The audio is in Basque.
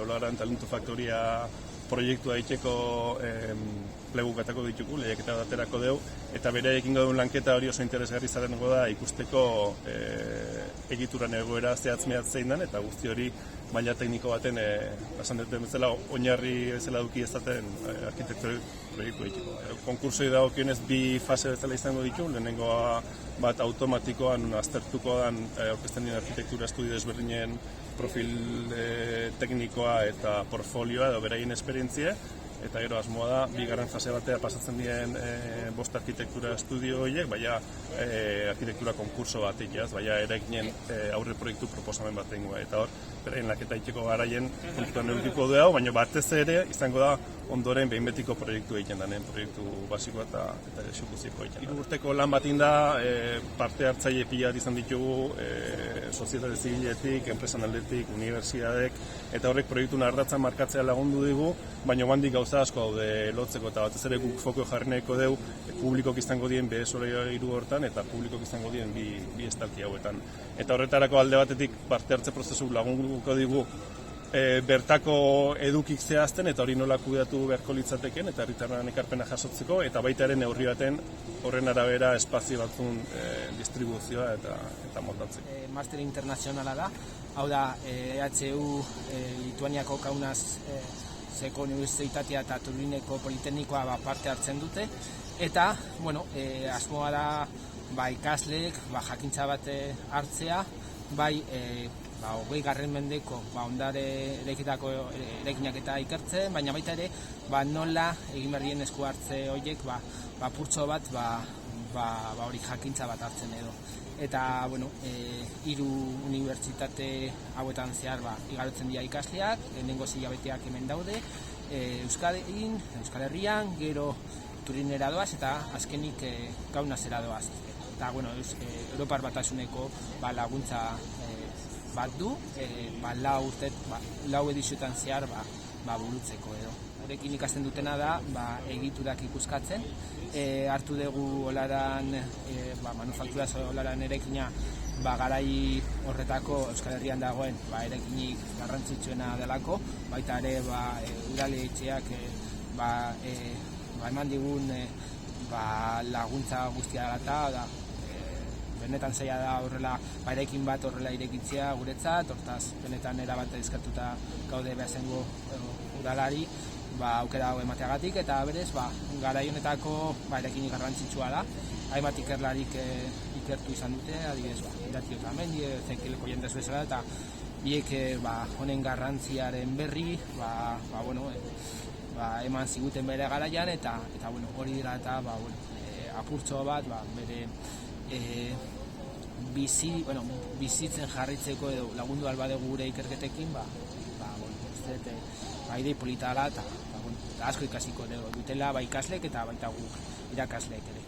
Olaran Talentu Faktoria proiektua egiteko plegukatako ditugu, lehiaketa baterako deu, eta bere ekin gaudun lanketa hori oso interesgarri zarengo da ikusteko egituran egoera zehatz-mehatz zein den, eta guzti hori maila tekniko baten, esan duten bezala, oinarri bezala duki ezaten arkitektura proiektu egiteko. Konkursoi dagokionez bi fase bezala izango ditu, lehenengoa bat automatikoan aztertuko dan aurkezten dien arkitektura estudio desberdinen profil teknikoa eta portfolioa edo beraien esperientzia, eta gero asmoa da, bigarren fase batea pasatzen dien bost arkitektura estudio horiek, baina arkitektura konkurso bat egiaz, baina eraikinen aurre proiektu proposamen bat egingo, eta hor, beraien laketa itxeko garaien kontuan edukiko du hau, baina batez ere izango da ondoren behin betiko proiektu egiten danen, proiektu basikoa eta exekuzioa egiten da. Hiru urteko lan bat da, parte hartzaile pila bat izan ditugu, sozietate zibiletik, enpresan aldetik, unibertsiadek, eta horrek proiektuen ardatzan markatzea lagundu digu, baina handik gauza asko daude lotzeko, eta batez ere guk fokio jarri nahiko dugu publikok izango dien BS-hiru hortan eta publikok izango dien bi estalki hauetan. Eta horretarako alde batetik parte hartze prozesu lagunduko digu bertako edukik zehazten eta hori nola kudeatu beharko litzateken eta herritarren ekarpena jasotzeko eta baita ere neurri baten horren arabera espazio batzun distribuzioa eta moldatzeko. Master internazionala da, hau da EHU Lituaniako Kaunas Zeko Unibertsitatea eta Turineko Politeknikoa parte hartzen dute eta asmoa da ikasleek jakintza bat hartzea, bai 20. mendeko ondare eraikinak eta ikertzen, baina baita ere nola egin berrien esku hartze horiek purtso bat hori jakintza bat hartzen edo. Eta, hiru unibertsitate hauetan zehar igarotzen dira ikasleak, lehenengo hilabeteak hemen daude, Euskal Herrian, gero Turinera doaz eta azkenik Kaunasera doaz. Eta, Europar Batasuneko laguntza bat du, lau edizioetan zehar burutzeko edo. Horrekin ikasten dutena da egiturak ikuskatzen, hartu dugu olaran, manufaktura olaran erekina garai horretako Euskal Herrian dagoen erekinik garrantzitsuena delako, baita ere udaletxeak eman digun laguntza guztia dela eta benetan zaila da horrela erekin bat horrela irekitzea guretzat, hortaz benetan erabat eskatuta gaude behazengo udalari aukera hau emateagatik eta berez garai honetako erekin garrantzitsua da. Hainbat ikerlarik ikertu izan dute, adibidez Iratio eta Mendi, Zekileko jendez bezala eta biek honen garrantziaren berri eman ziguten bere garaian eta hori dira eta apurtzo bat bere bizitzen jarritzeko edo lagundu albadegu gure ikerketekin idei polita dela eta asko ikasiko dutela ikaslek eta baita guk irakasleek ere.